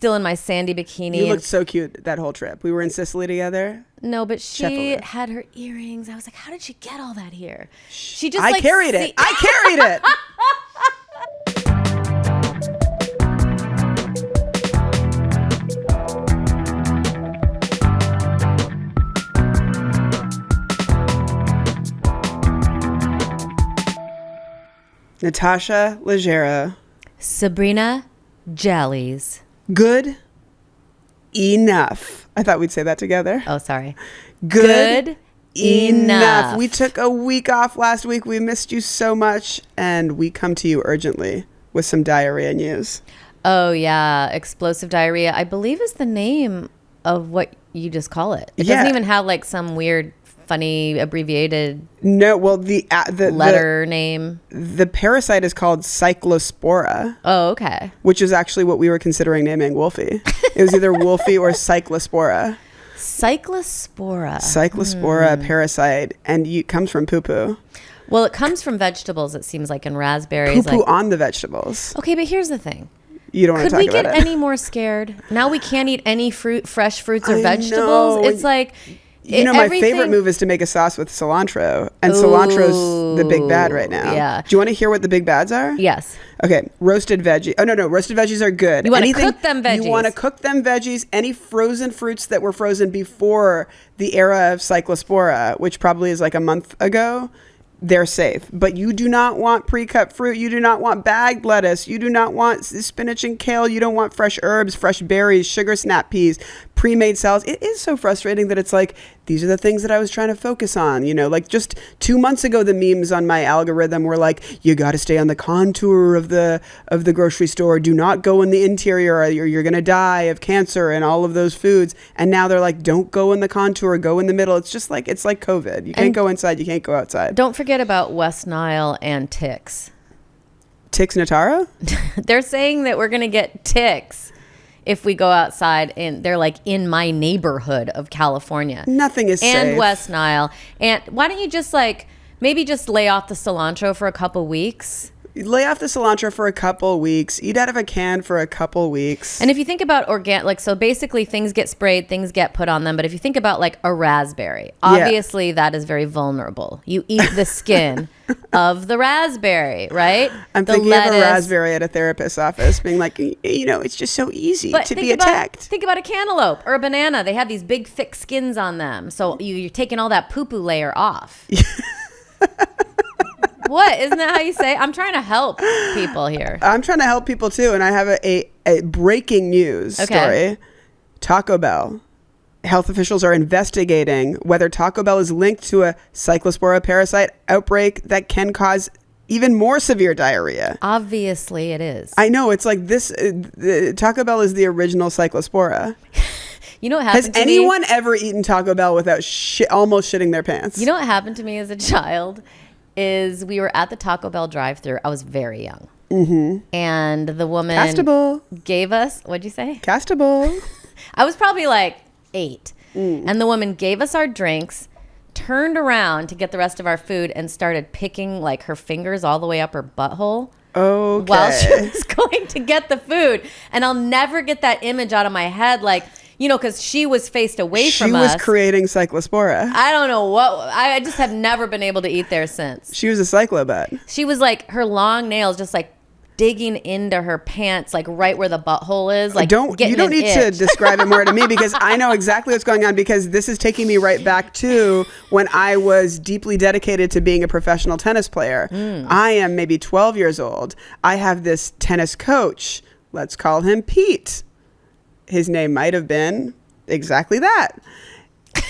still in my sandy bikini. You looked so cute that whole trip. We were in Sicily together. No, but she Definitely. had her earrings. I was like, how did she get all that here? She I carried it. I carried it. Natasha, Leggero. Sabrina, Jalees. Good enough. I thought we'd say that together. Oh, sorry. Good enough. We took a week off last week. We missed you so much. And we come to you urgently with some diarrhea news. Oh, yeah. Explosive diarrhea, I believe, is the name of what you just call it. It doesn't even have like some weird, funny, abbreviated letter name. The parasite is called Cyclospora. Oh, okay. Which is actually what we were considering naming Wolfie. It was either Wolfie or Cyclospora. Cyclospora parasite, and it comes from poo-poo. Well, it comes from vegetables, it seems like, in raspberries. Poo-poo on the vegetables. Okay, but here's the thing. You don't want to talk about it. Could we get any more scared? Now we can't eat any fresh fruits or vegetables. Know. It's like... my favorite move is to make a sauce with cilantro. And cilantro's the big bad right now. Yeah. Do you want to hear what the big bads are? Yes. Okay. Roasted veggie. Oh, no. Roasted veggies are good. You want to cook them veggies. You want to cook them veggies. Any frozen fruits that were frozen before the era of Cyclospora, which probably is like a month ago, they're safe. But you do not want pre-cut fruit. You do not want bagged lettuce. You do not want spinach and kale. You don't want fresh herbs, fresh berries, sugar snap peas, pre-made salads. It is so frustrating that it's like, these are the things that I was trying to focus on. You know, like just 2 months ago, the memes on my algorithm were like, you got to stay on the contour of the grocery store. Do not go in the interior or you're going to die of cancer and all of those foods. And now they're like, don't go in the contour, go in the middle. It's just like, it's like COVID. You can't go inside. You can't go outside. Don't forget about West Nile and ticks. Ticks Natara? They're saying that we're going to get ticks if we go outside, and they're like in my neighborhood of California. Nothing is safe. And West Nile. And why don't you just maybe just lay off the cilantro for a couple weeks? Lay off the cilantro for a couple weeks. Eat out of a can for a couple weeks. And if you think about so basically things get sprayed, things get put on them. But if you think about like a raspberry, obviously that is very vulnerable. You eat the skin of the raspberry, right? I'm thinking of a raspberry at a therapist's office being like, it's just so easy to be attacked. Think about a cantaloupe or a banana. They have these big thick skins on them. So you're taking all that poo-poo layer off. What? Isn't that how you say? I'm trying to help people here. I'm trying to help people too. And I have a breaking news story. Taco Bell. Health officials are investigating whether Taco Bell is linked to a Cyclospora parasite outbreak that can cause even more severe diarrhea. Obviously it is. I know. It's like this. Taco Bell is the original Cyclospora. You know what happened to me? Has anyone ever eaten Taco Bell without almost shitting their pants? You know what happened to me as a child? Is we were at the Taco Bell drive-thru. I was very young. Mm-hmm. And the woman gave us, what'd you say? Castable. I was probably like 8. And the woman gave us our drinks, turned around to get the rest of our food, and started picking like her fingers all the way up her butthole. Okay. While she was going to get the food. And I'll never get that image out of my head. Like, because she was faced away from us. She was creating Cyclospora. I don't know what. I just have never been able to eat there since. She was a cyclobut. She was like, her long nails just like digging into her pants, like right where the butthole is. Like, you don't need to describe it more to me because I know exactly what's going on, because this is taking me right back to when I was deeply dedicated to being a professional tennis player. I am maybe 12 years old. I have this tennis coach. Let's call him Pete. His name might have been exactly that.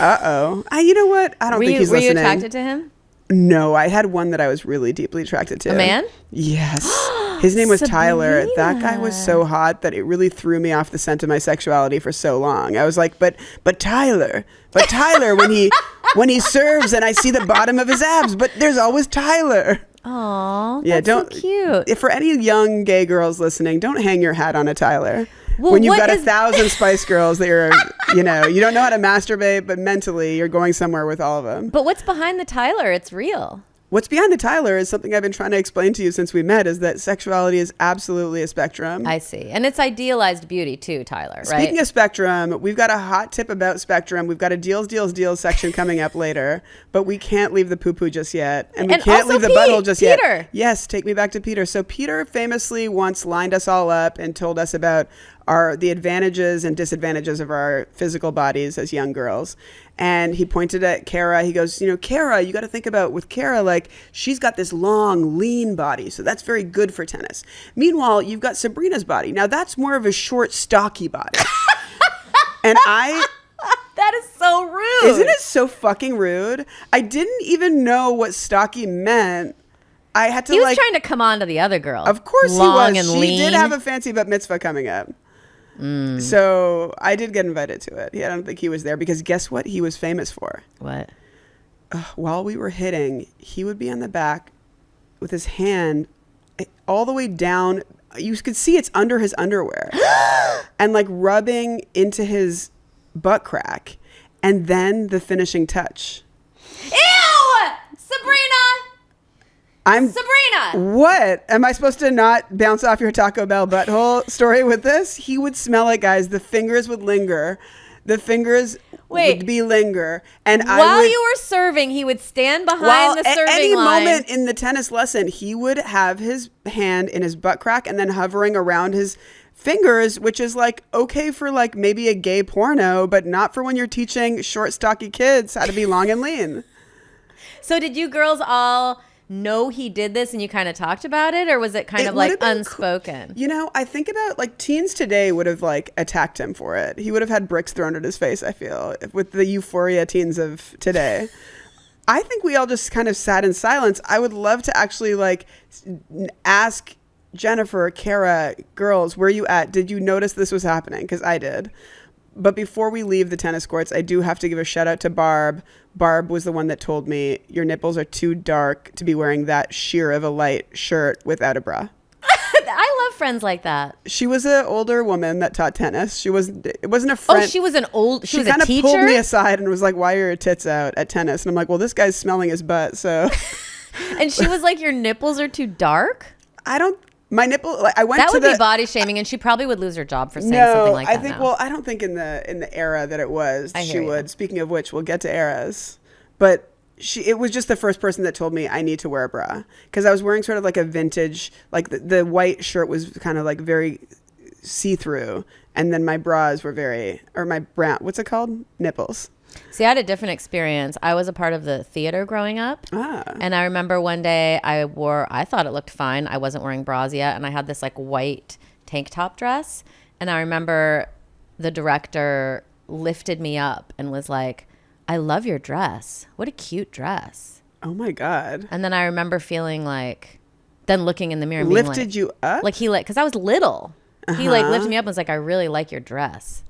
Uh-oh. You know what? I don't think he's listening. Were you attracted to him? No, I had one that I was really deeply attracted to. A man? Yes. His name was Sabrina. Tyler. That guy was so hot that it really threw me off the scent of my sexuality for so long. I was like, but Tyler when he serves and I see the bottom of his abs, but there's always Tyler. Aw, that's so cute. For any young gay girls listening, don't hang your hat on a Tyler. Well, when you've got 1,000 Spice Girls that you're, you don't know how to masturbate, but mentally you're going somewhere with all of them. But what's behind the Tyler? It's real. What's behind the Tyler is something I've been trying to explain to you since we met, is that sexuality is absolutely a spectrum. I see. And it's idealized beauty too, Tyler, right? Speaking of spectrum, we've got a hot tip about spectrum. We've got a deals section coming up later, but we can't leave the poo-poo just yet. And we can't leave the butthole just yet. Yes, take me back to Peter. So Peter famously once lined us all up and told us about the advantages and disadvantages of our physical bodies as young girls. And he pointed at Kara. He goes, Kara, you got to think about with Kara, like she's got this long, lean body. So that's very good for tennis. Meanwhile, you've got Sabrina's body. Now that's more of a short, stocky body. And that is so rude. Isn't it so fucking rude? I didn't even know what stocky meant. I had to He was trying to come on to the other girl. Of course long he was. And she lean. did have a fancy bat mitzvah coming up. So I did get invited to it. I don't think he was there because guess what he was famous for? What? While we were hitting, he would be on the back with his hand all the way down. You could see it's under his underwear and like rubbing into his butt crack. And then the finishing touch. Ew! Sabrina! Sabrina! What? Am I supposed to not bounce off your Taco Bell butthole story with this? He would smell it, guys. The fingers would linger. The fingers would be linger. And while you were serving, he would stand behind the serving line. At any moment in the tennis lesson, he would have his hand in his butt crack and then hovering around his fingers, which is like okay for like maybe a gay porno, but not for when you're teaching short, stocky kids how to be long and lean. So did you girls all know he did this and you kind of talked about it, or was it kind of like unspoken? I think about like teens today would have like attacked him for it. He would have had bricks thrown at his face, I feel, with the euphoria teens of today. I think we all just kind of sat in silence. I would love to actually like ask Jennifer, Kara, girls, where you at? Did you notice this was happening? Because I did. But before we leave the tennis courts, I do have to give a shout out to Barb. Barb was the one that told me your nipples are too dark to be wearing that sheer of a light shirt without a bra. I love friends like that. She was an older woman that taught tennis. It wasn't a friend. Oh, she was an old. She was kind a of teacher. pulled me aside and was like, "Why are your tits out at tennis?" And I'm like, "Well, this guy's smelling his butt." So, and she was like, "Your nipples are too dark." My nipple. Like, I went. That to would be body shaming, and she probably would lose her job for saying something like that. I think. Now. Well, I don't think in the era that it was she would. You. Speaking of which, we'll get to eras, but it was just the first person that told me I need to wear a bra because I was wearing sort of like a vintage, like the white shirt was kind of like very see-through, and then my bras were my brown. What's it called? Nipples. See, I had a different experience. I was a part of the theater growing up. And I remember one day I thought it looked fine. I wasn't wearing bras yet. And I had this like white tank top dress. And I remember the director lifted me up and was like, "I love your dress. What a cute dress." Oh my God. And then I remember feeling like, then looking in the mirror and being lifted you up? Like because I was little. He like lifted me up and was like, "I really like your dress."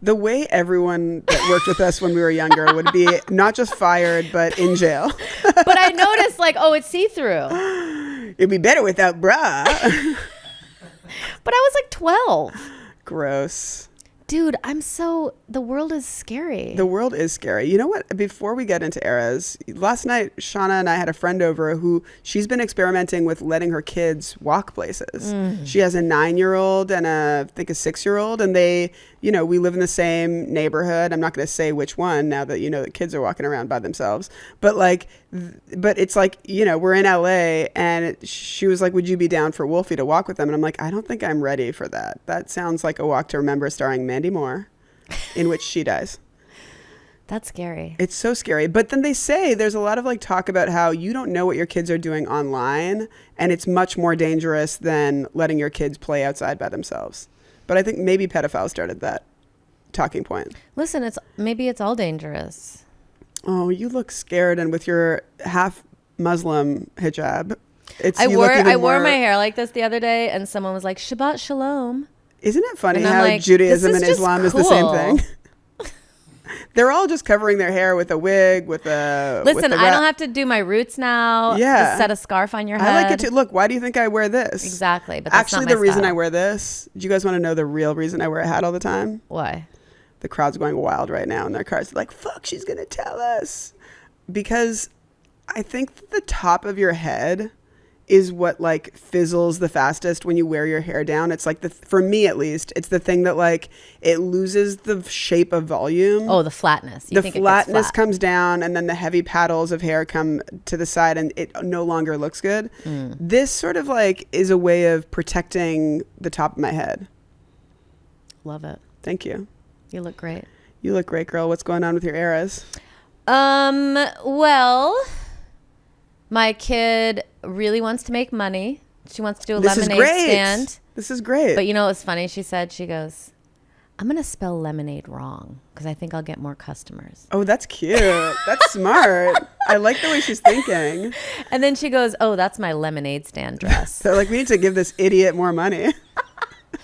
The way everyone that worked with us when we were younger would be not just fired, but in jail. But I noticed like, oh, it's see-through. It'd be better without bra. But I was like 12. Gross. Dude, the world is scary. The world is scary. You know what? Before we get into eras, last night, Shauna and I had a friend over who she's been experimenting with letting her kids walk places. She has a 9-year-old and I think a 6-year-old, and they, we live in the same neighborhood. I'm not going to say which one now that, the kids are walking around by themselves. But it's like, we're in LA and she was like, "Would you be down for Wolfie to walk with them?" And I'm like, "I don't think I'm ready for that. That sounds like a Walk to Remember starring Mandy Moore, in which she dies." That's scary. It's so scary. But then they say there's a lot of like talk about how you don't know what your kids are doing online, and it's much more dangerous than letting your kids play outside by themselves. But I think maybe pedophiles started that talking point. Listen, maybe it's all dangerous. Oh, you look scared, and with your half Muslim hijab, I wore my hair like this the other day, and someone was like, "Shabbat Shalom." Isn't it funny how like, Judaism and Islam is the same thing? They're all just covering their hair with a wig, with a... Listen, I don't have to do my roots now. Yeah. Just set a scarf on your head. I like it too. Look, why do you think I wear this? Exactly, but that's actually not my the reason style. I wear this. Do you guys want to know the real reason I wear a hat all the time? Why? The crowd's going wild right now in their cars. They're like, "Fuck, she's going to tell us." Because I think the top of your head is what like fizzles the fastest when you wear your hair down. It's like for me at least, it's the thing that like it loses the shape of volume. Oh, the flatness. The flatness comes down, and then the heavy paddles of hair come to the side, and it no longer looks good. This sort of like is a way of protecting the top of my head. Love it. Thank you. You look great. You look great, girl. What's going on with your eras? Well, my kid really wants to make money. She wants to do a lemonade stand. This is great. But you know what's funny? She said, she goes, I'm going to spell lemonade wrong because I think I'll get more customers. Oh, that's cute. That's smart. I like the way she's thinking. And then she goes, oh, that's my lemonade stand dress. So like, we need to give this idiot more money.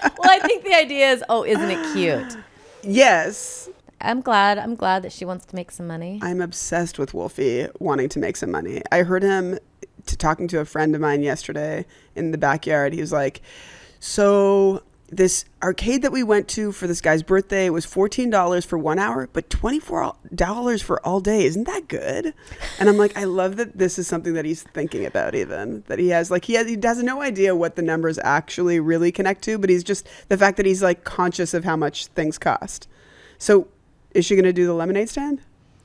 Well, I think the idea is, oh, isn't it cute? Yes. I'm glad that she wants to make some money. I'm obsessed with Wolfie wanting to make some money. I heard him talking to a friend of mine yesterday in the backyard. He was like, so this arcade that we went to for this guy's birthday was $14 for 1 hour, but $24 for all day. Isn't that good? And I'm like, I love that this is something that he's thinking about, even that he has no idea what the numbers actually really connect to, but he's just the fact that he's like conscious of how much things cost. So is she going to do the lemonade stand?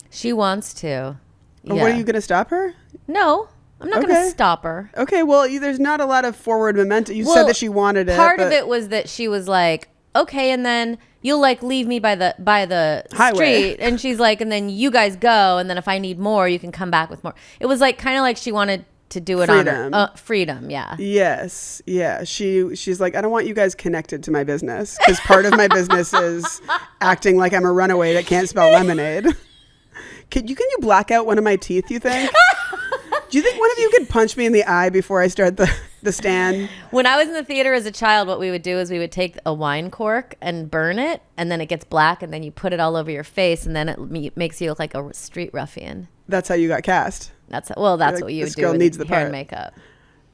She wants to. Yeah. What, are you going to stop her? No, I'm not going to stop her. Okay, well, there's not a lot of forward momentum. You said that she wanted it. Part of it was that she was like, okay, and then you'll like leave me by the highway street. And she's like, and then you guys go. And then if I need more, you can come back with more. It was like kind of like she wanted to do it freedom. On her freedom. Yeah. Yes. Yeah. She's like, I don't want you guys connected to my business because part of my business is acting like I'm a runaway that can't spell lemonade. Can you black out one of my teeth, you think? Do you think one of you could punch me in the eye before I start the stand? When I was in the theater as a child, what we would do is we would take a wine cork and burn it, and then it gets black, and then you put it all over your face, and then it makes you look like a street ruffian. That's how you got cast. That's like, what you would do with hair and makeup.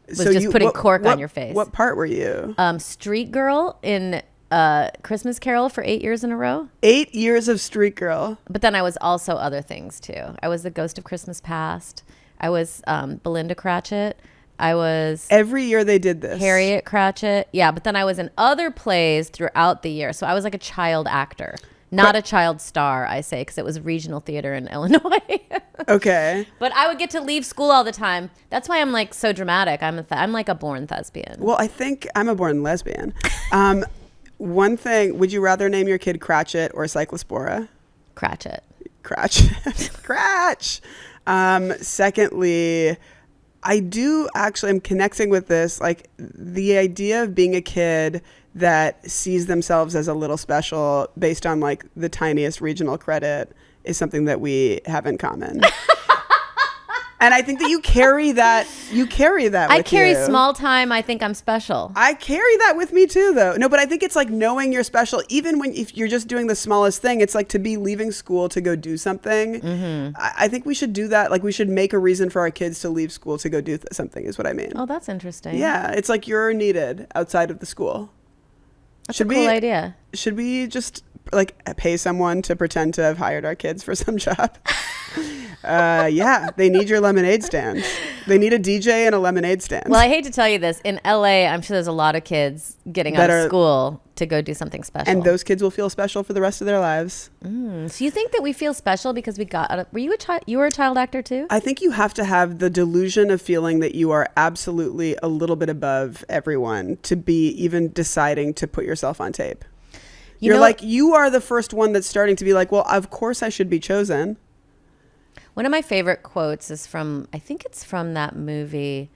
Was so just putting cork on your face. What part were you? Street girl in Christmas Carol for 8 years in a row. 8 years of street girl. But then I was also other things too. I was the Ghost of Christmas Past. I was Belinda Cratchit. I was... Every year they did this. Harriet Cratchit. Yeah, but then I was in other plays throughout the year. So I was like a child actor. Not a child star, I say, because it was regional theater in Illinois. Okay. But I would get to leave school all the time. That's why I'm like so dramatic. I'm like a born thespian. Well, I think I'm a born lesbian. One thing, would you rather name your kid Cratchit or Cyclospora? Cratchit. Cratch. Secondly, I'm connecting with this, like the idea of being a kid that sees themselves as a little special based on like the tiniest regional credit is something that we have in common. And I think that you carry that I carry small time. I think I'm special. I carry that with me too, though. No, but I think it's like knowing you're special, even if you're just doing the smallest thing. It's like to be leaving school to go do something. Mm-hmm. I think we should do that. Like we should make a reason for our kids to leave school to go do something is what I mean. Oh, that's interesting. Yeah. It's like you're needed outside of the school. That's a cool idea. Should we just like pay someone to pretend to have hired our kids for some job? Yeah, they need your lemonade stand. They need a DJ and a lemonade stand. Well, I hate to tell you this. In LA, I'm sure there's a lot of kids getting out of school to go do something special. And those kids will feel special for the rest of their lives. So you think that we feel special because we got out of... Were you a child? You were a child actor too? I think you have to have the delusion of feeling that you are absolutely a little bit above everyone to be even deciding to put yourself on tape. You're like, you are the first one that's starting to be like, well, of course I should be chosen. One of my favorite quotes is from, I think it's from that movie.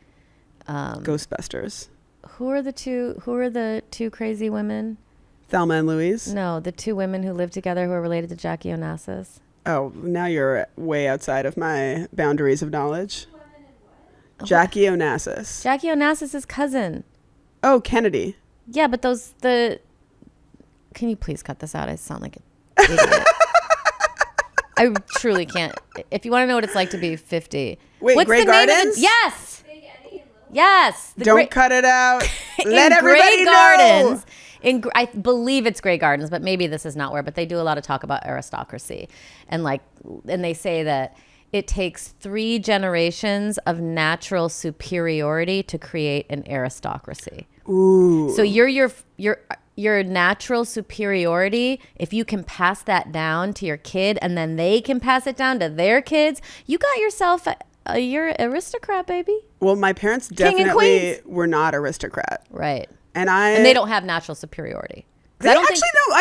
Ghostbusters. Who are the two crazy women? Thelma and Louise? No, the two women who live together who are related to Jackie Onassis. Oh, now you're way outside of my boundaries of knowledge. Jackie Onassis. Jackie Onassis' cousin. Oh, Kennedy. Yeah, but can you please cut this out? I sound like an idiot. I truly can't. If you want to know what it's like to be 50. Wait, what's Grey the name Gardens? of yes. Yes. Don't cut it out. Let everybody know. I believe it's Grey Gardens, but maybe this is not where. But they do a lot of talk about aristocracy, and they say that it takes 3 generations of natural superiority to create an aristocracy. Ooh. So your natural superiority, if you can pass that down to your kid and then they can pass it down to their kids, you got yourself you're aristocrat, baby. Well, my parents definitely were not aristocrat. Right. And they don't have natural superiority. Maybe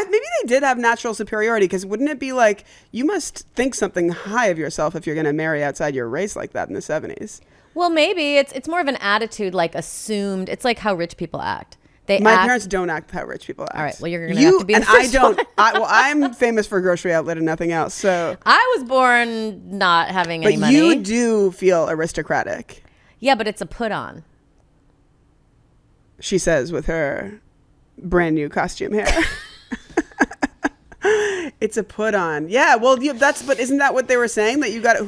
they did have natural superiority, because wouldn't it be like, you must think something high of yourself if you're going to marry outside your race like that in the 70s? Well, maybe it's more of an attitude, like assumed. It's like how rich people act. My parents don't act how rich people act. All right. Well, you're going to have to be the first one. I'm famous for Grocery Outlet and nothing else. So I was born not having any money. But you do feel aristocratic. Yeah, but it's a put on. She says with her brand new costume hair. It's a put on. Yeah, well, but isn't that what they were saying? That you got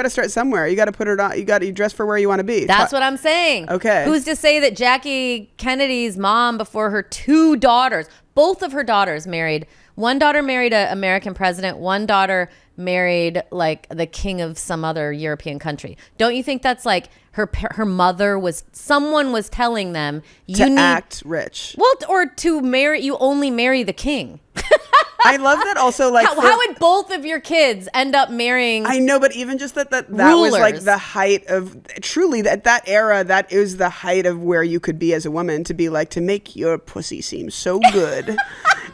to start somewhere. You got to put it on. You dress for where you want to be. That's what I'm saying. Okay. Who's to say that Jackie Kennedy's mom, before her 2 daughters, both of her daughters married. One daughter married an American president. One daughter married like the king of some other European country. Don't you think that's like her mother someone was telling them you need to act rich. Well, or to marry, you only marry the king. I love that also. Like, how would both of your kids end up marrying? I know, but even just that rulers. Was like the height of, truly, that era, that is the height of where you could be as a woman, to be like, to make your pussy seem so good.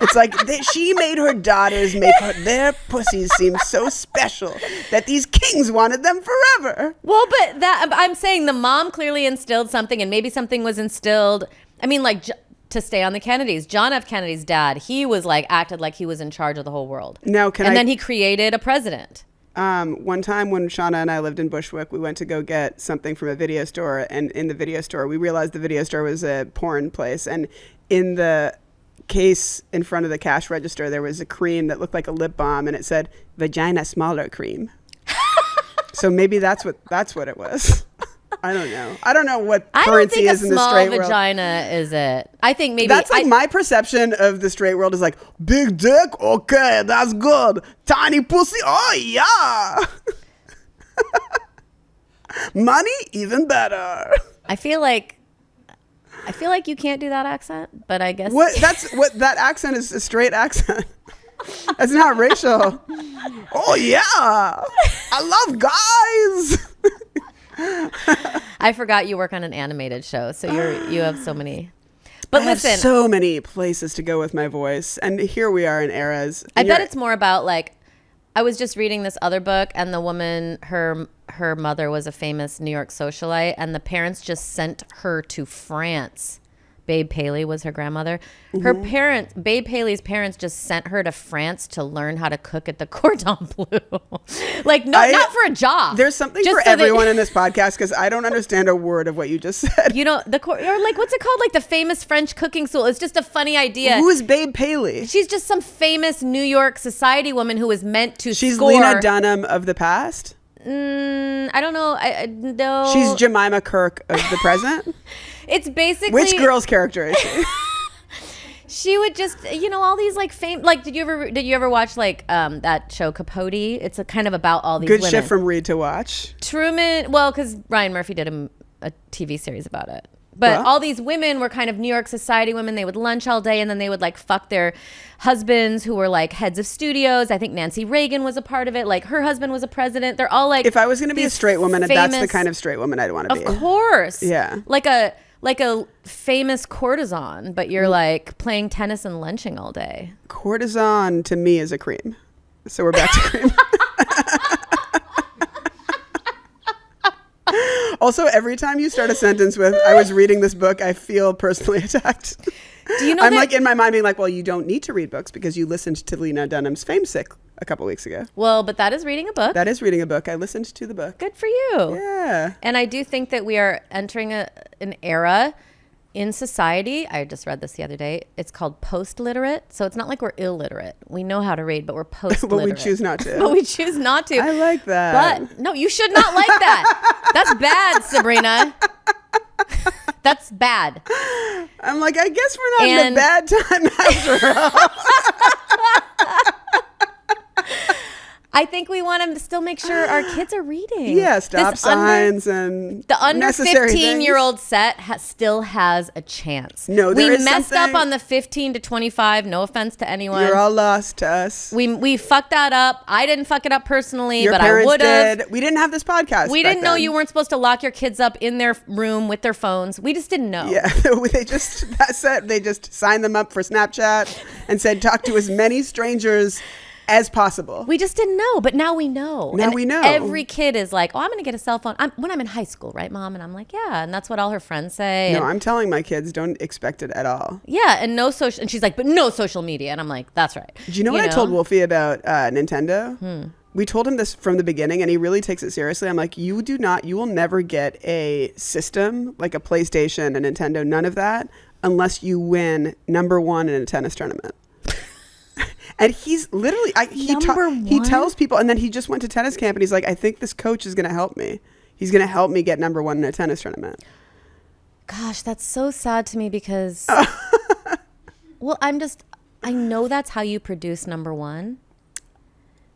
It's like she made her daughters make their pussies seem so special that these kings wanted them forever. Well, but I'm saying the mom clearly instilled something, and maybe something was instilled. I mean, like, to stay on the Kennedys, John F. Kennedy's dad, he was like, acted like he was in charge of the whole world. Then he created a president. One time when Shauna and I lived in Bushwick, we went to go get something from a video store, and in the video store, we realized the video store was a porn place, and in the case in front of the cash register, there was a cream that looked like a lip balm, and it said vagina smaller cream. So maybe that's what it was. I don't know. I don't know what currency is in the straight world. I don't think a small vagina is it. I think maybe that's like my perception of the straight world is like, big dick, okay, that's good. Tiny pussy, oh yeah. Money, even better. I feel like you can't do that accent, but I guess that accent is a straight accent. That's not racial. Oh yeah, I love guys. I forgot you work on an animated show, so you have so many. But listen, have so many places to go with my voice, and here we are in eras. I bet it's more about, like, I was just reading this other book, and the woman, her mother was a famous New York socialite, and the parents just sent her to France. Babe Paley was her grandmother. Her parents, Babe Paley's parents, just sent her to France to learn how to cook at the Cordon Bleu. Like, not for a job. There's something for everyone in this podcast, because I don't understand a word of what you just said. You know, or like, what's it called? Like the famous French cooking school. It's just a funny idea. Who is Babe Paley? She's just some famous New York society woman who was meant to She's score. Lena Dunham of the past? I don't know. No. She's Jemima Kirk of the present? It's basically... Which girl's character is she? She would just, all these like fame. Like, did you ever watch like that show Capote? It's kind of about all these good women. Shit from Read to Watch. Truman. Well, because Ryan Murphy did a TV series about it. But all these women were kind of New York society women. They would lunch all day, and then they would like fuck their husbands who were like heads of studios. I think Nancy Reagan was a part of it. Like, her husband was a president. They're all like... If I was going to be a straight woman, that's the kind of straight woman I'd want to be. Of course. Yeah. Like a famous courtesan, but you're like playing tennis and lunching all day. Courtesan to me is a cream. So we're back to cream. Also, every time you start a sentence with, I was reading this book, I feel personally attacked. Do you know I'm like in my mind being like, well, you don't need to read books because you listened to Lena Dunham's Fame Sick a couple weeks ago. Well, but that is reading a book. That is reading a book. I listened to the book. Good for you. Yeah. And I do think that we are entering an era in society. I just read this the other day. It's called post-literate. So it's not like we're illiterate. We know how to read, but we're post-literate. But we choose not to. But we choose not to. I like that. But no, you should not like that. That's bad, Sabrina. That's bad. I'm like, I guess we're not in a bad time after all. I think we want to still make sure our kids are reading. Yeah, stop signs and the under necessary 15-year-old set still has a chance. No, we messed up on the 15 to 25. No offense to anyone. You're all lost to us. We fucked that up. I didn't fuck it up personally, Your but I would have. We didn't have this podcast. We didn't know you weren't supposed to lock your kids up in their room with their phones. We just didn't know. Yeah, they just signed them up for Snapchat and said talk to as many strangers as possible. We just didn't know, but now we know. Now we know. Every kid is like, oh, I'm going to get a cell phone when I'm in high school, right, Mom? And I'm like, yeah. And that's what all her friends say. No, I'm telling my kids, don't expect it at all. Yeah, and no social. And she's like, but no social media. And I'm like, that's right. Do you know what I told Wolfie about Nintendo? We told him this from the beginning, and he really takes it seriously. I'm like, you will never get a system like a PlayStation, a Nintendo, none of that, unless you win number one in a tennis tournament. And he's literally, he tells people, and then he just went to tennis camp, and he's like, I think this coach is going to help me. He's going to help me get number one in a tennis tournament. Gosh, that's so sad to me because, well, I know that's how you produce number one.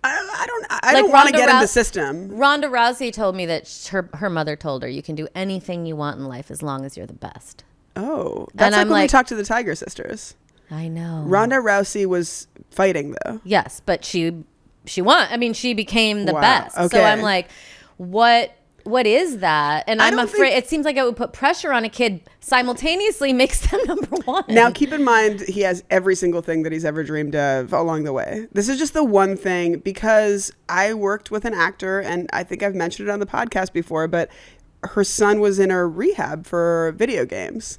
I don't want to get in the system. Ronda Rousey told me that her mother told her, you can do anything you want in life as long as you're the best. Oh, that's like when we talked to the Tiger sisters. I know. Ronda Rousey was fighting though. Yes, but she won. I mean, she became the best. Okay. So I'm like, what is that? And I'm afraid it seems like it would put pressure on a kid simultaneously makes them number one. Now, keep in mind, he has every single thing that he's ever dreamed of along the way. This is just the one thing, because I worked with an actor, and I think I've mentioned it on the podcast before, but her son was in a rehab for video games.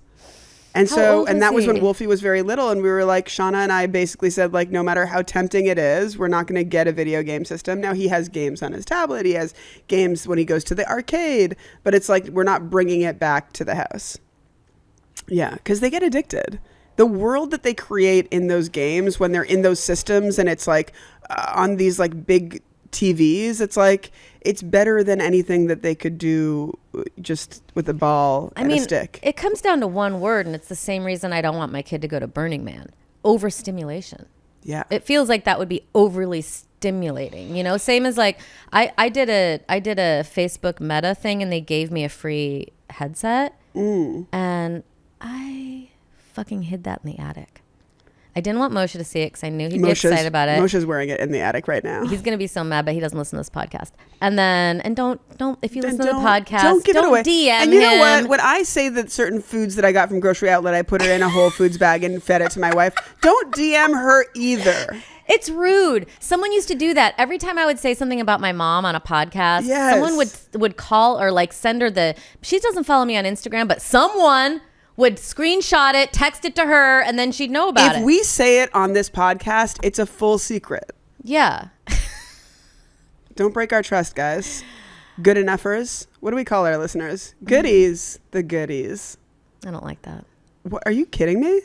And that was when Wolfie was very little, and we were like, Shauna and I basically said, like, no matter how tempting it is, we're not going to get a video game system. Now he has games on his tablet. He has games when he goes to the arcade, but it's like, we're not bringing it back to the house. Yeah, because they get addicted. The world that they create in those games when they're in those systems, and it's like on these like big TVs, it's like, it's better than anything that they could do just with a ball and a stick. It comes down to one word, and it's the same reason I don't want my kid to go to Burning Man. Overstimulation. Yeah. It feels like that would be overly stimulating, same as like I did a Facebook Meta thing, and they gave me a free headset, and I fucking hid that in the attic. I didn't want Moshe to see it because I knew he'd be excited about it. Moshe's wearing it in the attic right now. He's going to be so mad, but he doesn't listen to this podcast. And don't, if you listen to the podcast, don't give it away. DM and you know what? When I say that certain foods that I got from Grocery Outlet, I put it in a Whole Foods bag and fed it to my wife. Don't DM her either. It's rude. Someone used to do that. Every time I would say something about my mom on a podcast, someone would call or like send her she doesn't follow me on Instagram, but someone would screenshot it, text it to her, and then she'd know about it. If we say it on this podcast, it's a full secret. Yeah. Don't break our trust, guys. Good enoughers. What do we call our listeners? Goodies. The goodies. I don't like that. What, are you kidding me?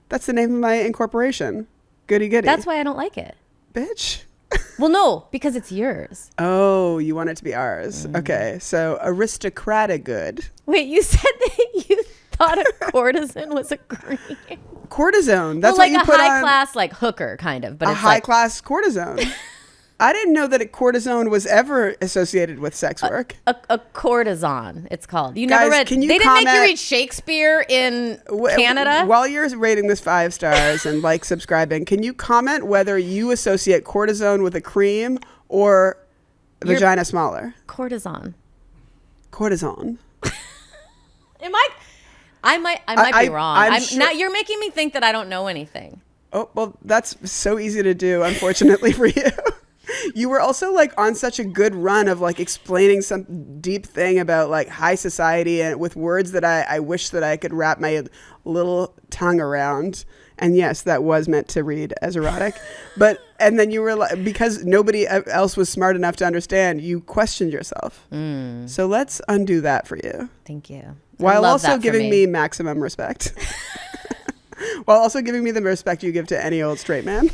That's the name of my incorporation. Goody goody. That's why I don't like it. Bitch. Well, no, because it's yours. Oh, you want it to be ours. Okay, so aristocratic good. Wait, you said that you thought a courtesan was a cream. Cortisone. That's like what you put on. Like a high class, like hooker kind of, but it's high class cortisone. I didn't know that cortisone was ever associated with sex work. A courtesan, it's called. You Guys, never read. Can you they didn't comment, make you read Shakespeare in Canada. While you're rating this 5 stars and like subscribing, can you comment whether you associate cortisone with a cream or vagina smaller? Cortisone. Am I might be wrong. Now you're making me think that I don't know anything. Oh, well, that's so easy to do, unfortunately for you. You were also like on such a good run of like explaining some deep thing about like high society and with words that I wish that I could wrap my little tongue around. And yes, that was meant to read as erotic. And then you were like, because nobody else was smart enough to understand, you questioned yourself. So let's undo that for you. Thank you. While also giving me maximum respect. While also giving me the respect you give to any old straight man.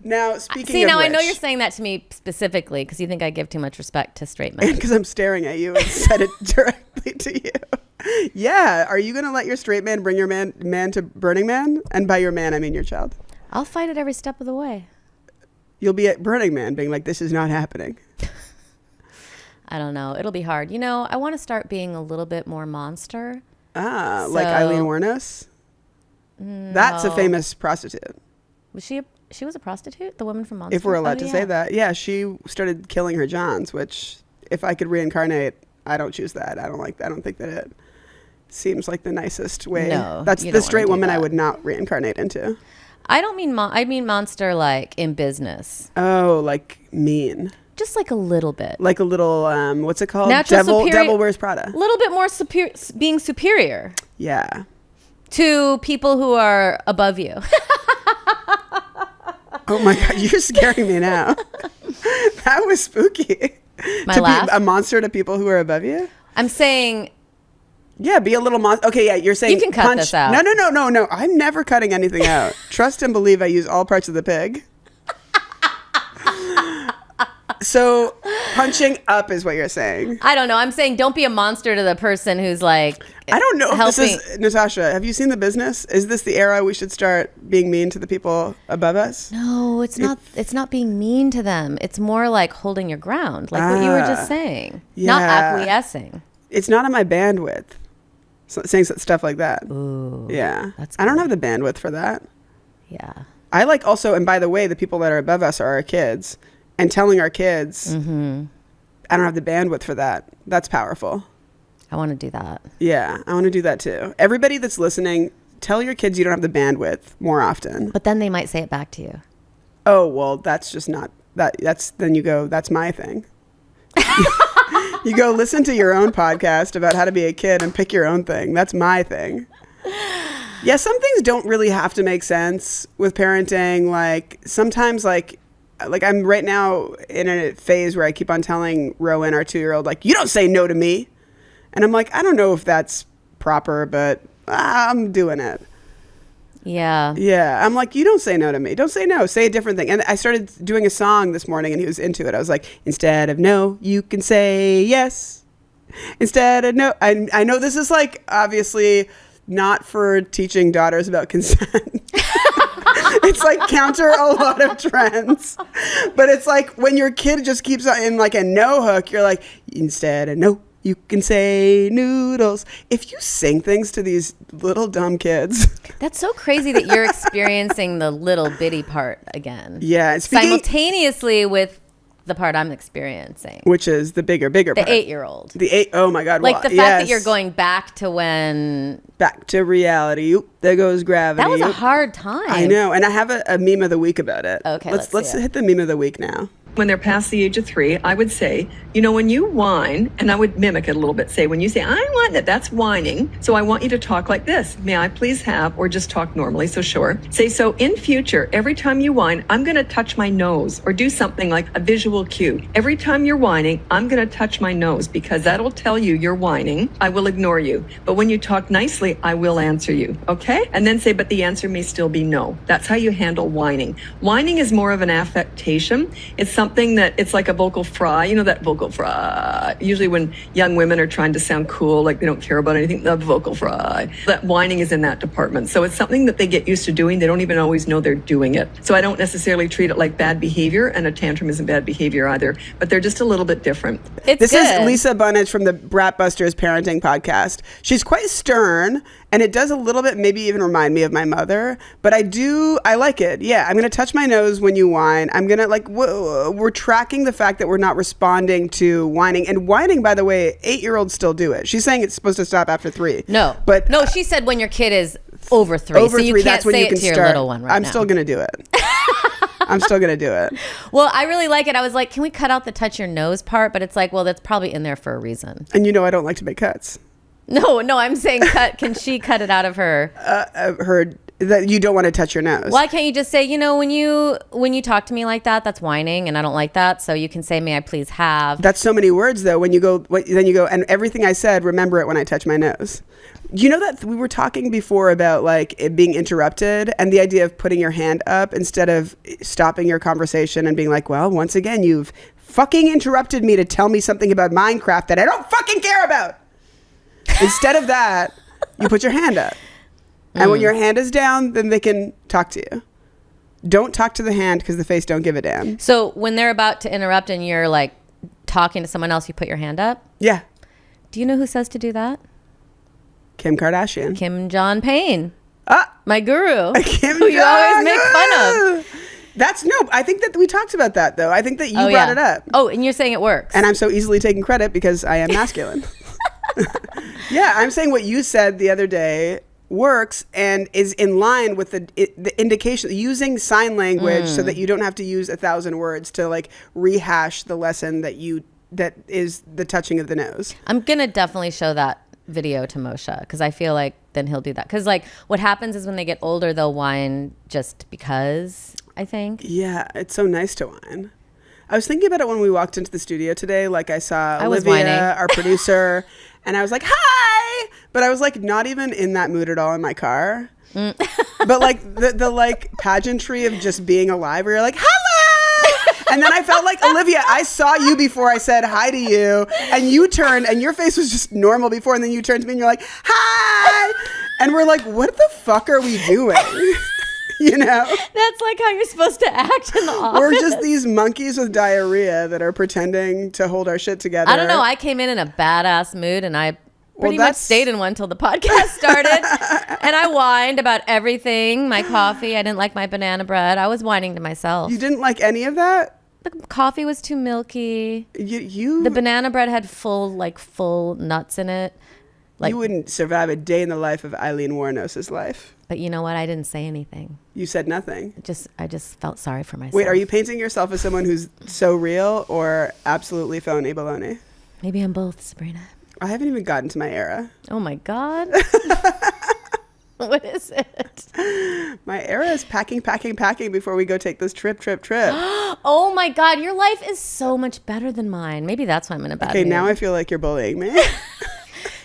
Now, speaking of which, I know you're saying that to me specifically because you think I give too much respect to straight men. Because I'm staring at you and said it directly to you. Yeah. Are you going to let your straight man bring your man to Burning Man? And by your man, I mean your child. I'll fight it every step of the way. You'll be at Burning Man being like, this is not happening. I don't know. It'll be hard. I want to start being a little bit more monster. Like Eileen Wuornos? No. That's a famous prostitute. Was she was a prostitute? The woman from Monster? If we're allowed to say that. Yeah, she started killing her Johns, which if I could reincarnate, I don't choose that. I don't think that it seems like the nicest way. No, that's the straight woman I would not reincarnate into. I don't mean I mean monster like in business. Oh, like mean. Just like a little bit. Like a little, what's it called? Devil Wears Prada. A little bit more being superior. Yeah. To people who are above you. Oh my God, you're scaring me now. That was spooky. My laugh? Be a monster to people who are above you? I'm saying... Yeah, be a little monster. Okay, yeah, you're saying you can cut this out. No. I'm never cutting anything out. Trust and believe I use all parts of the pig. So punching up is what you're saying. I don't know. I'm saying don't be a monster to the person who's like I don't know helping. If this is Natasha, have you seen The Business? Is this the era we should start being mean to the people above us? No, it's not. It's not being mean to them. It's more like holding your ground, like what you were just saying. Yeah. Not acquiescing. It's not on my bandwidth. Saying stuff like that. Ooh, yeah. that's I don't good. have the bandwidth for that. Yeah. I like also, and by the way, the people that are above us are our kids. And telling our kids, Mm-hmm. I don't have the bandwidth for that. That's powerful. I want to do that. Yeah, I want to do that too. Everybody that's listening, tell your kids you don't have the bandwidth more often. But then they might say it back to you. Oh, well, that's just not, then you go, that's my thing. You go listen to your own podcast about how to be a kid and pick your own thing. That's my thing. Yeah, some things don't really have to make sense with parenting. Like sometimes like I'm right now in a phase where I keep on telling Rowan, our 2-year-old, like, you don't say no to me. And I'm like, I don't know if that's proper, but I'm doing it. Yeah. Yeah. I'm like, you don't say no to me. Don't say no. Say a different thing. And I started doing a song this morning and he was into it. I was like, instead of no, you can say yes. Instead of no. I know this is like obviously not for teaching daughters about consent. It's like counter a lot of trends. But it's like when your kid just keeps on in like a no hook, you're like, instead of no, you can say noodles. If you sing things to these little dumb kids. That's so crazy that you're experiencing the little bitty part again. Yeah. Simultaneously with the part I'm experiencing. Which is the bigger part. The 8-year-old. Oh my God. Like the fact that you're going back to when. Back to reality. Oop, there goes gravity. That was a hard time. I know. And I have a meme of the week about it. Okay. Let's hit the meme of the week now. When they're past the age of 3, I would say, when you whine, and I would mimic it a little bit, say, when you say, I want that, that's whining. So I want you to talk like this. May I please have, or just talk normally, so sure. Say, so in future, every time you whine, I'm going to touch my nose or do something like a visual cue. Every time you're whining, I'm going to touch my nose because that'll tell you you're whining. I will ignore you. But when you talk nicely, I will answer you. Okay? And then say, but the answer may still be no. That's how you handle whining. Whining is more of an affectation. It's something that it's like a vocal fry, that vocal fry. Usually when young women are trying to sound cool, like they don't care about anything, the vocal fry. That whining is in that department. So it's something that they get used to doing. They don't even always know they're doing it. So I don't necessarily treat it like bad behavior, and a tantrum isn't bad behavior either, but they're just a little bit different. This is Lisa Bunnage from the Brat Busters Parenting Podcast. She's quite stern, and it does a little bit maybe even remind me of my mother, but I like it. Yeah, I'm going to touch my nose when you whine. I'm going to we're tracking the fact that we're not responding to whining. And whining, by the way, 8-year-olds still do it. She's saying it's supposed to stop after 3. No. But no, she said when your kid is over 3. Over so you 3, can't that's when say you it can to your start. little one right now. I'm still going to do it. I'm still going to do it. Well, I really like it. I was like, can we cut out the touch your nose part? But it's like, well, that's probably in there for a reason. And I don't like to make cuts. No, I'm saying cut. Can she cut it out of her? That you don't want to touch your nose. Why can't you just say, when you talk to me like that, that's whining, and I don't like that. So you can say, may I please have. That's so many words, though. When you go, then you go, and everything I said, remember it when I touch my nose. You know that we were talking before about like it being interrupted and the idea of putting your hand up instead of stopping your conversation and being like, well, once again, you've fucking interrupted me to tell me something about Minecraft that I don't fucking care about. Instead of that, you put your hand up. And when your hand is down, then they can talk to you. Don't talk to the hand because the face don't give a damn. So when they're about to interrupt and you're like talking to someone else, you put your hand up? Yeah. Do you know who says to do that? Kim Kardashian. Kim John Payne. Ah, my guru. Kim who you always make fun of. I think that we talked about that though. I think that you brought it up. Oh, and you're saying it works. And I'm so easily taking credit because I am masculine. Yeah, I'm saying what you said the other day works and is in line with the indication, using sign language so that you don't have to use 1,000 words to like rehash the lesson that is the touching of the nose. I'm gonna definitely show that video to Moshe because I feel like then he'll do that, because like what happens is when they get older they'll whine just because, I think. Yeah, it's so nice to whine. I was thinking about it when we walked into the studio today. Like I saw Olivia, our producer, and I was like, hi! But I was like not even in that mood at all in my car. But like the like pageantry of just being alive where you're like, hello! And then I felt like, Olivia, I saw you before I said hi to you, and you turned and your face was just normal before, and then you turned to me and you're like, hi! And we're like, what the fuck are we doing? You know? That's like how you're supposed to act in the office. We're just these monkeys with diarrhea that are pretending to hold our shit together. I don't know. I came in a badass mood and I pretty much stayed in one till the podcast started. And I whined about everything. My coffee. I didn't like my banana bread. I was whining to myself. You didn't like any of that? The coffee was too milky. The banana bread had full nuts in it. Like, you wouldn't survive a day in the life of Eileen Warnos's life. But you know what? I didn't say anything. You said nothing. I just felt sorry for myself. Wait, are you painting yourself as someone who's so real or absolutely phony baloney? Maybe I'm both, Sabrina. I haven't even gotten to my era. Oh my God. What is it? My era is packing before we go take this trip. Oh my God. Your life is so much better than mine. Maybe that's why I'm in a bad mood. Okay, now I feel like you're bullying me.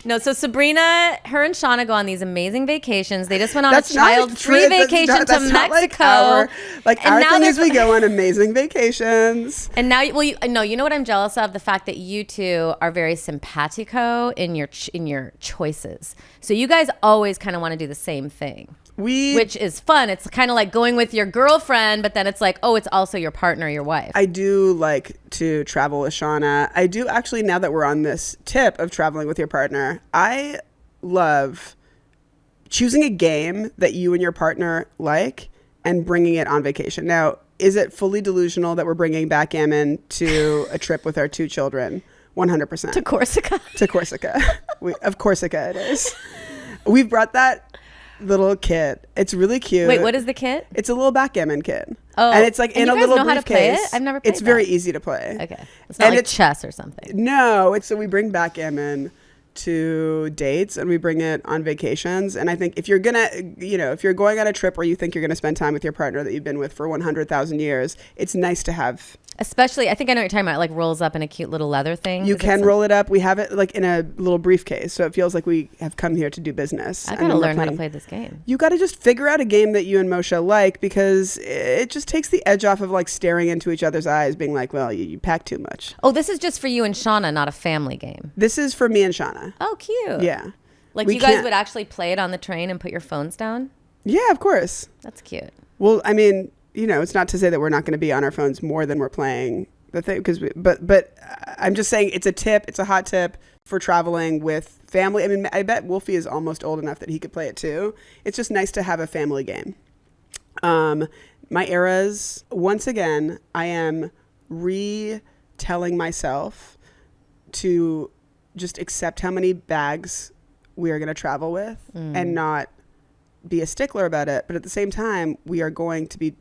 No, so Sabrina, her and Shauna go on these amazing vacations. They just went on a child-free vacation to Mexico. Like our thing is we go on amazing vacations. And now, you know what I'm jealous of? The fact that you two are very simpatico in your choices. So you guys always kind of want to do the same thing. Which is fun. It's kind of like going with your girlfriend, but then it's like, oh, it's also your partner, your wife. I do like to travel with Shauna. I do actually, now that we're on this tip of traveling with your partner, I love choosing a game that you and your partner like and bringing it on vacation. Now, is it fully delusional that we're bringing backgammon to a trip with our 2 children? 100%. To Corsica? To Corsica. Of Corsica it is. We've brought that little kit. It's really cute. Wait, what is the kit? It's a little backgammon kit. Oh, and it's like in a little briefcase. How to play it? I've never played It's very easy to play. Okay. It's not like chess or something. No, it's so we bring backgammon to dates and we bring it on vacations. And I think if you're gonna, if you're going on a trip where you think you're gonna spend time with your partner that you've been with for 100,000 years, it's nice to have. Especially, I think I know what you're talking about, like rolls up in a cute little leather thing. You can roll it up. We have it like in a little briefcase, so it feels like we have come here to do business. I gotta learn how to play this game. You gotta just figure out a game that you and Moshe like, because it just takes the edge off of like staring into each other's eyes, being like, well, you pack too much. Oh, this is just for you and Shauna, not a family game. This is for me and Shauna. Oh, cute. Yeah. Like you guys would actually play it on the train and put your phones down? Yeah, of course. That's cute. Well, I mean, it's not to say that we're not going to be on our phones more than we're playing the thing, but I'm just saying it's a tip. It's a hot tip for traveling with family. I mean, I bet Wolfie is almost old enough that he could play it too. It's just nice to have a family game. My eras, once again, I am retelling myself to just accept how many bags we are going to travel with and not be a stickler about it. But at the same time, we are going to be...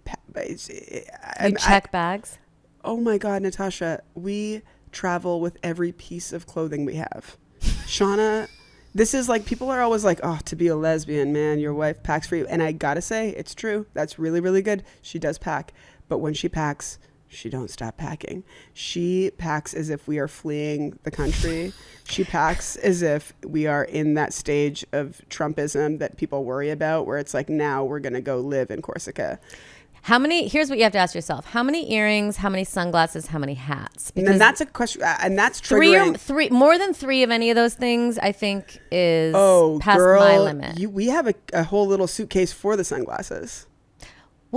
check bags? Oh my God, Natasha, we travel with every piece of clothing we have. Shauna, this is like, people are always like, oh, to be a lesbian, man, your wife packs for you. And I gotta say, it's true. That's really, really good. She does pack. But when she packs, she don't stop packing. She packs as if we are fleeing the country. She packs as if we are in that stage of Trumpism that people worry about, where it's like, now we're going to go live in Corsica. Here's what you have to ask yourself. How many earrings, how many sunglasses, how many hats? Because and that's a question, and that's triggering. More than 3 of any of those things, I think, is past my limit. We have a whole little suitcase for the sunglasses.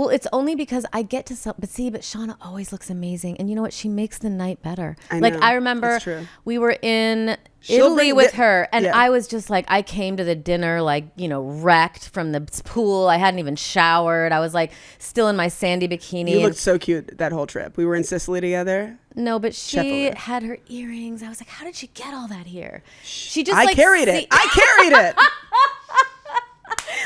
Well, it's only because I get to but Shauna always looks amazing. And you know what? She makes the night better. I remember we were in Italy with her, and I was just like, I came to the dinner wrecked from the pool. I hadn't even showered. I was like still in my sandy bikini. You looked so cute that whole trip. We were in Sicily together. No, but she had her earrings. I was like, how did she get all that here? She just I carried it.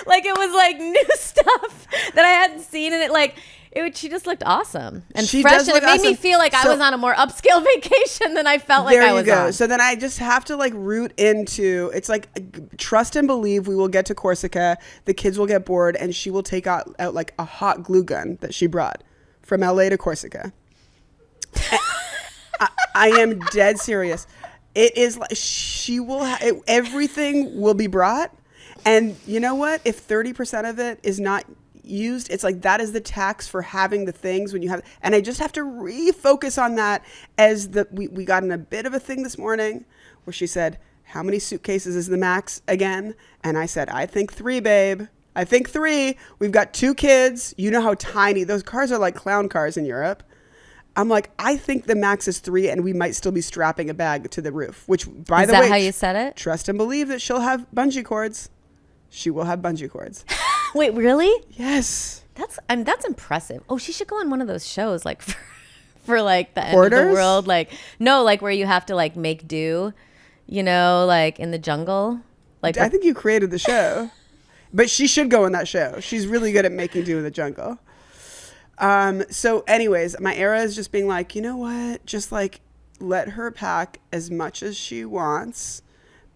Like it was like new stuff that I hadn't seen, and she just looked awesome and fresh, and it made me feel like I was on a more upscale vacation than I felt like I was on. So then I just have to root into, it's like, trust and believe we will get to Corsica, the kids will get bored, and she will take out like a hot glue gun that she brought from LA to Corsica. I am dead serious. It is like she will everything will be brought. And you know what? If 30% of it is not used, it's like that is the tax for having the things when you have. And I just have to refocus on that as we got in a bit of a thing this morning where she said, how many suitcases is the max again? And I said, I think 3, babe. I think 3. We've got 2 kids. You know how tiny those cars are, like clown cars in Europe. I'm like, I think the max is 3, and we might still be strapping a bag to the roof, which, by the way, is that how you said it? Trust and believe that she'll have bungee cords. She will have bungee cords. Wait, really? Yes. That's impressive. Oh, she should go on one of those shows for like the end of the world. Where you have to make do, in the jungle. I think you created the show. But she should go on that show. She's really good at making do in the jungle. So anyways, my era is just being like, you know what? Just let her pack as much as she wants.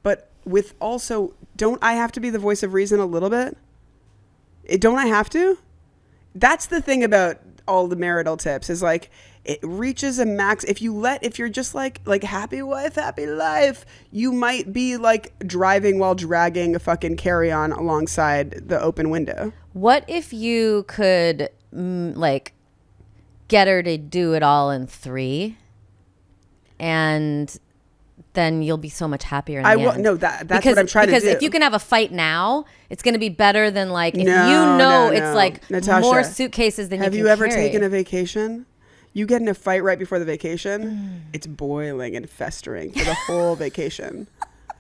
But with also, don't I have to be the voice of reason a little bit? Don't I have to? That's the thing about all the marital tips is it reaches a max. If you're just like happy wife, happy life, you might be driving while dragging a fucking carry-on alongside the open window. What if you could get her to do it all in 3 and then you'll be so much happier in the end. No, that's what I'm trying to do. Because if you can have a fight now, it's going to be better than it's Natasha, more suitcases than you can carry. Have you ever taken a vacation? You get in a fight right before the vacation, it's boiling and festering for the whole vacation.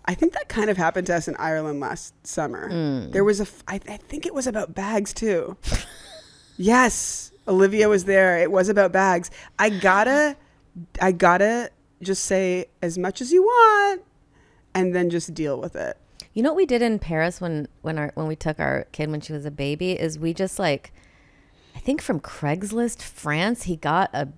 I think that kind of happened to us in Ireland last summer. There was I think it was about bags too. Yes, Olivia was there. It was about bags. I gotta just say as much as you want and then just deal with it. You know what we did in Paris when we took our kid when she was a baby is we just I think from Craigslist France, he got a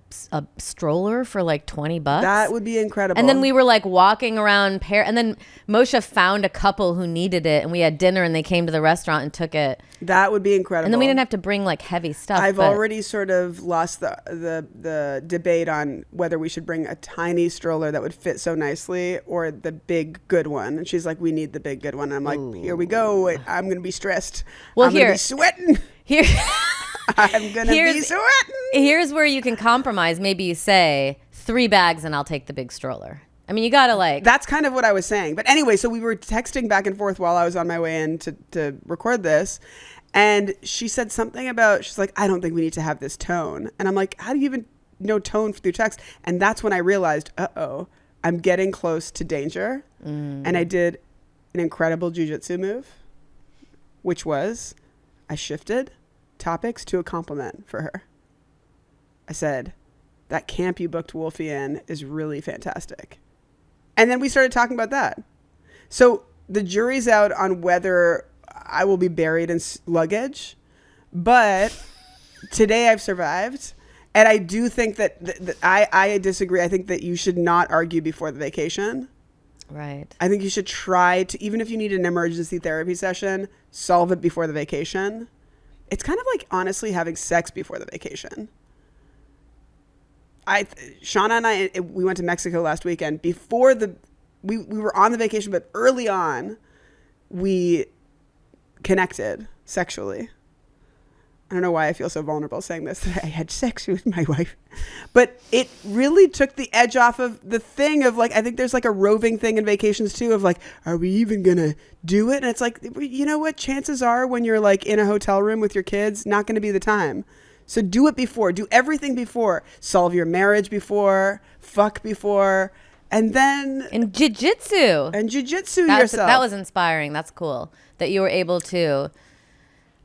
stroller for $20. That would be incredible. And then we were walking around Paris, and then Moshe found a couple who needed it, and we had dinner, and they came to the restaurant and took it. That would be incredible. And then we didn't have to bring heavy stuff. I've already sort of lost the debate on whether we should bring a tiny stroller that would fit so nicely or the big good one. And she's like, we need the big good one. And I'm like, here we go. I'm going to be stressed. Well, I'm going to be sweating. Here. I'm going to be sweating. Here's where you can compromise. Maybe you say 3 bags and I'll take the big stroller. I mean, you got to That's kind of what I was saying. But anyway, so we were texting back and forth while I was on my way in to record this. And she said something about, she's like, I don't think we need to have this tone. And I'm like, how do you even know tone through text? And that's when I realized, I'm getting close to danger. And I did an incredible jujitsu move, which was I shifted topics to a compliment for her. I said, that camp you booked Wolfie in is really fantastic. And then we started talking about that. So the jury's out on whether I will be buried in luggage, but today I've survived. And I do think that I disagree. I think that you should not argue before the vacation. Right. I think you should try to, even if you need an emergency therapy session, solve it before the vacation. It's kind of like, honestly, having sex before the vacation. Shauna and I, we went to Mexico last weekend. We were on the vacation, but early on, we connected sexually. I don't know why I feel so vulnerable saying this. I had sex with my wife. But it really took the edge off of the thing of like, I think there's like a roving thing in vacations too of like, are we even going to do it? And it's like, you know what? Chances are when you're like in a hotel room with your kids, not going to be the time. So do it before. Do everything before. Solve your marriage before. Fuck before. And then... And jiu-jitsu. And jiu-jitsu yourself. That was inspiring. That's cool. That you were able to...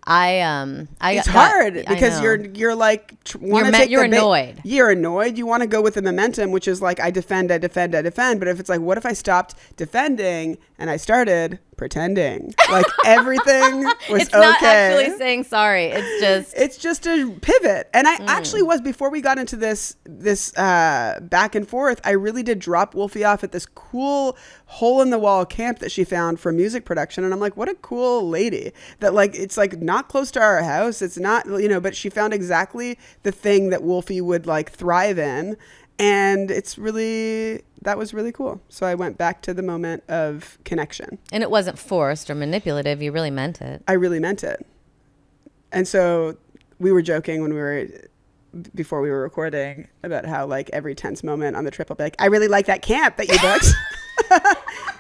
It's hard because you're like you're annoyed. You're annoyed. You want to go with the momentum, which is like I defend. But if it's like, what if I stopped defending and I started pretending like everything was it's not actually saying sorry. It's just a pivot. And I actually was, before we got into this back and forth, I really did drop Wolfie off at this cool hole in the wall camp that she found for music production. And I'm like, what a cool lady that like, it's like not close to our house. It's not, but she found exactly the thing that Wolfie would like thrive in. And that was really cool. So I went back to the moment of connection. And it wasn't forced or manipulative. You really meant it. I really meant it. And so we were joking before we were recording about how like every tense moment on the trip, I'll be like, I really like that camp that you booked.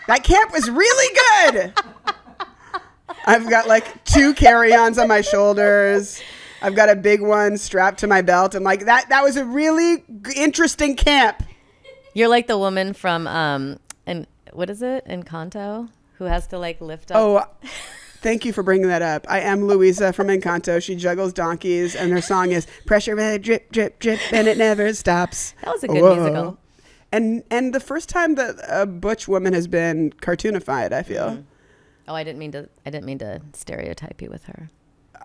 That camp was really good. I've got like 2 carry-ons on my shoulders. I've got a big one strapped to my belt. And like that was a really interesting camp. You're like the woman from, and what is it? Encanto, who has to like lift up. Oh, thank you for bringing that up. I am Louisa from Encanto. She juggles donkeys and her song is Pressure, Drip, Drip, Drip, and it never stops. That was a good musical. And the first time that a butch woman has been cartoonified, I feel. Mm-hmm. Oh, I didn't mean to stereotype you with her.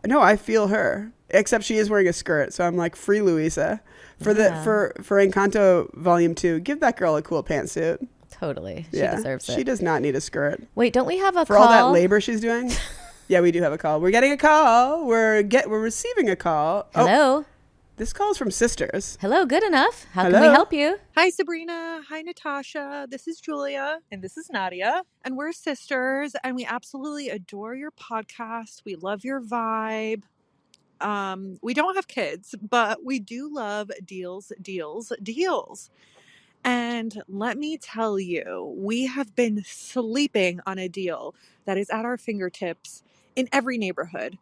No, I feel her. Except she is wearing a skirt, so I'm like, free Louisa. For Encanto Volume 2, give that girl a cool pantsuit. Totally. She deserves it. She does not need a skirt. Wait, don't we have a call? For all that labor she's doing? Yeah, we do have a call. We're getting a call. We're receiving a call. Hello. Oh, this call is from Sisters. Hello, good enough. How can we help you? Hi, Sabrina. Hi, Natasha. This is Julia. And this is Nadia. And we're sisters. And we absolutely adore your podcast. We love your vibe. We don't have kids, but we do love deals. And let me tell you, we have been sleeping on a deal that is at our fingertips in every neighborhood.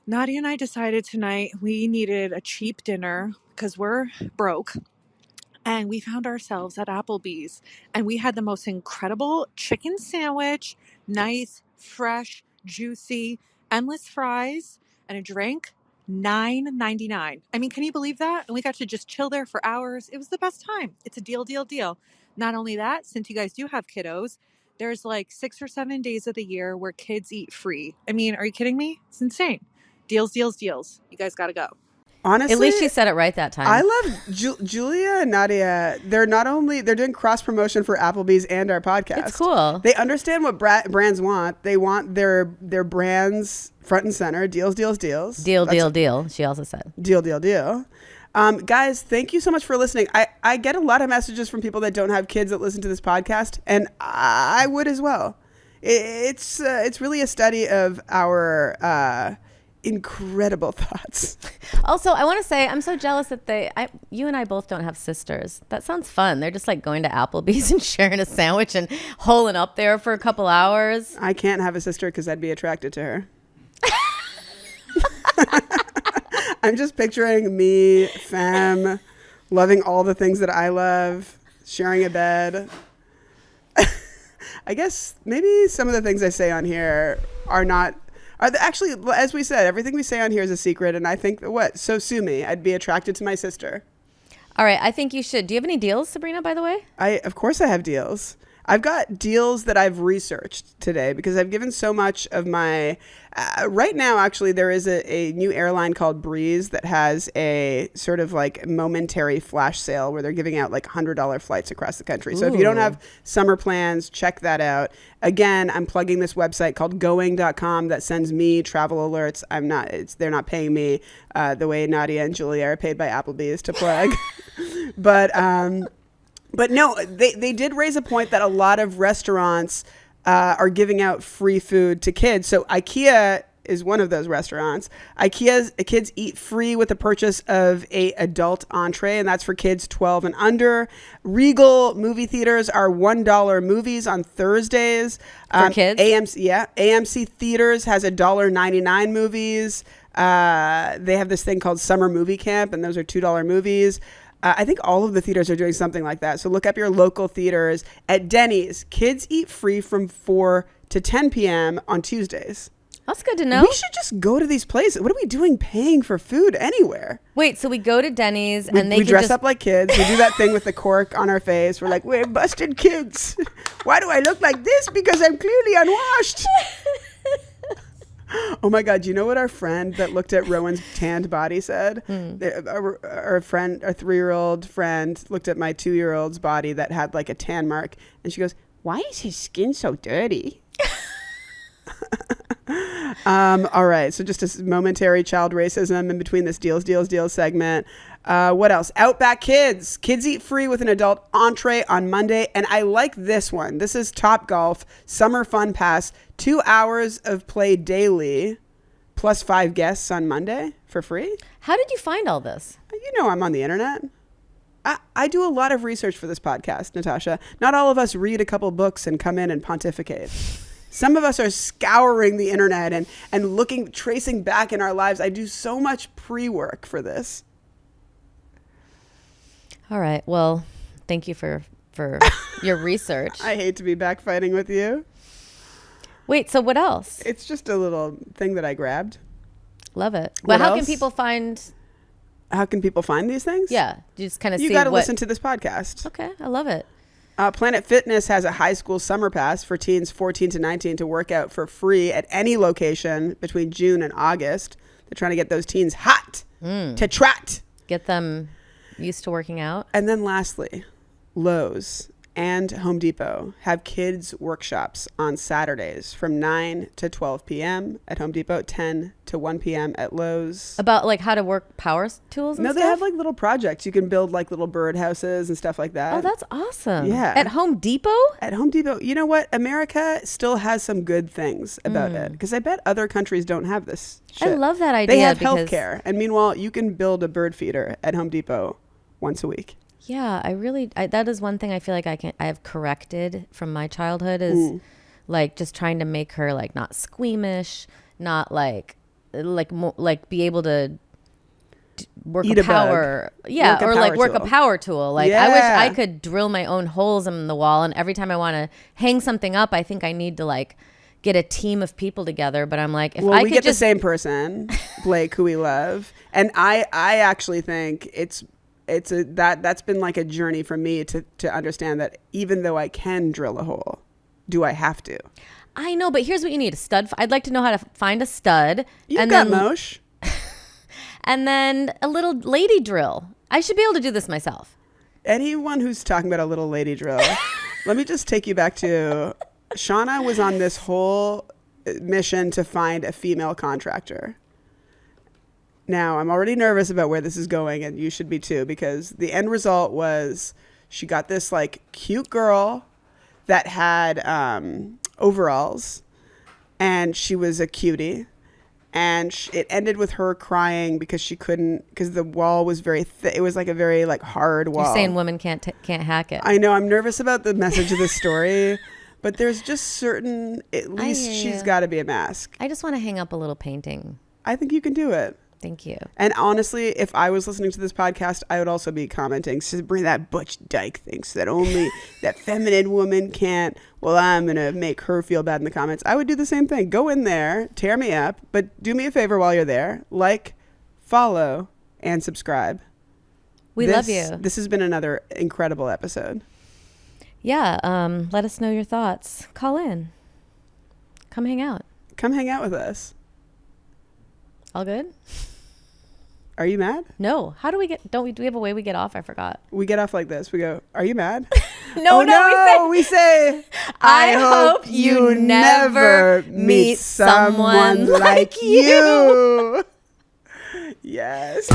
Nadia and I decided tonight we needed a cheap dinner because we're broke. And we found ourselves at Applebee's. And we had the most incredible chicken sandwich, nice, fresh, juicy, endless fries, and a drink, $9.99. I mean, can you believe that? And we got to just chill there for hours. It was the best time. It's a deal. Not only that, since you guys do have kiddos, there's like 6 or 7 days of the year where kids eat free. I mean, are you kidding me? It's insane. Deals. You guys got to go. Honestly, at least she said it right that time. I love Julia and Nadia. They're doing cross promotion for Applebee's and our podcast. It's cool. They understand what brands want. They want their brands front and center. Deals. Deal. She also said deal. Guys, thank you so much for listening. I get a lot of messages from people that don't have kids that listen to this podcast, and I would as well. It's really a study of our incredible thoughts. Also, I want to say I'm so jealous that you and I both don't have sisters. That sounds fun. They're just like going to Applebee's and sharing a sandwich and holing up there for a couple hours. I can't have a sister because I'd be attracted to her. I'm just picturing me, femme, loving all the things that I love, sharing a bed. I guess maybe some of the things I say on here actually, as we said, everything we say on here is a secret. And I think so sue me. I'd be attracted to my sister. All right. I think you should. Do you have any deals, Sabrina, by the way? Of course I have deals. I've got deals that I've researched today because I've given so much of my... right now, actually, there is a new airline called Breeze that has a sort of like momentary flash sale where they're giving out like $100 flights across the country. So if you don't have summer plans, check that out. Again, I'm plugging this website called going.com that sends me travel alerts. They're not paying me the way Nadia and Julia are paid by Applebee's to plug. But no, they did raise a point that a lot of restaurants are giving out free food to kids. So IKEA is one of those restaurants. IKEA's kids eat free with the purchase of a adult entree, and that's for kids 12 and under. Regal movie theaters are $1 movies on Thursdays. For kids? AMC Theaters has $1.99 movies. They have this thing called Summer Movie Camp, and those are $2 movies. I think all of the theaters are doing something like that. So look up your local theaters. At Denny's, kids eat free from 4 to 10 p.m. on Tuesdays. That's good to know. We should just go to these places. What are we doing paying for food anywhere? Wait, so we go to Denny's and we dress up like kids. We do that thing with the cork on our face. We're like, we're busted kids. Why do I look like this? Because I'm clearly unwashed. Oh my God! Do you know what our friend that looked at Rowan's tanned body said? Our 3-year-old friend looked at my 2-year-old's body that had like a tan mark, and she goes, "Why is his skin so dirty?" All right, so just a momentary child racism in between this deals segment. What else? Outback Kids eat free with an adult entree on Monday, and I like this one. This is Top Golf Summer Fun Pass, 2 hours of play daily, plus 5 guests on Monday for free. How did you find all this? You know I'm on the internet. I do a lot of research for this podcast, Natasha. Not all of us read a couple books and come in and pontificate. Some of us are scouring the internet and tracing back in our lives. I do so much pre-work for this. All right. Well, thank you for your research. I hate to be back fighting with you. Wait, so what else? It's just a little thing that I grabbed. Love it. What But how else? can people find... How can people find these things? Yeah, you just kind of see You got to listen to this podcast. Okay, I love it. Planet Fitness has a high school summer pass for teens 14 to 19 to work out for free at any location between June and August. They're trying to get those teens hot to trot. Get them used to working out. And then lastly, Lowe's and Home Depot have kids workshops on Saturdays from 9 to 12 p.m. at Home Depot, 10 to 1 p.m. at Lowe's. About like how to work power tools and No, stuff? they have like little projects. You can build like little bird houses and stuff like that. Oh, that's awesome. Yeah. At Home Depot? At Home Depot. You know what? America still has some good things about it, because I bet other countries don't have this shit. I love that idea. They have because healthcare. And meanwhile, you can build a bird feeder at Home Depot once a week. Yeah, that is one thing I feel like I have corrected from my childhood is like just trying to make her like not squeamish, not like be able to work Eat a a power. bug. Yeah, Work a or like power work a tool. power tool. Like I wish I could drill my own holes in the wall, and every time I want to hang something up, I think I need to like get a team of people together. But I'm like, if I we could get just the same person, Blake, who we love, and I actually think that's been like a journey for me to understand that even though I can drill a hole, do I have to? I know, but here's what you need: a stud. I'd like to know how to find a stud. You got Mosh. And then a little lady drill. I should be able to do this myself. Anyone who's talking about a little lady drill, let me just take you back to Shauna was on this whole mission to find a female contractor. Now, I'm already nervous about where this is going, and you should be too, because the end result was she got this like cute girl that had overalls, and she was a cutie. And it ended with her crying because she couldn't, because the wall was very thick. It was like a very like hard wall. You're saying women can't hack it. I know. I'm nervous about the message of this story, but there's just certain, at least she's got to be a mask. I just want to hang up a little painting. I think you can do it. Thank you. And honestly, if I was listening to this podcast, I would also be commenting, Sabrina, that butch dyke thinks that only that feminine woman can't. Well, I'm going to make her feel bad in the comments. I would do the same thing. Go in there, tear me up, but do me a favor while you're there. Like, follow, and subscribe. We love you. This has been another incredible episode. Yeah. Let us know your thoughts. Call in. Come hang out. Come hang out with us. All good? Are you mad? No. How do we do we have a way we get off? I forgot. We get off like this. We go, are you mad? We say, I hope you never meet someone like you. Yes.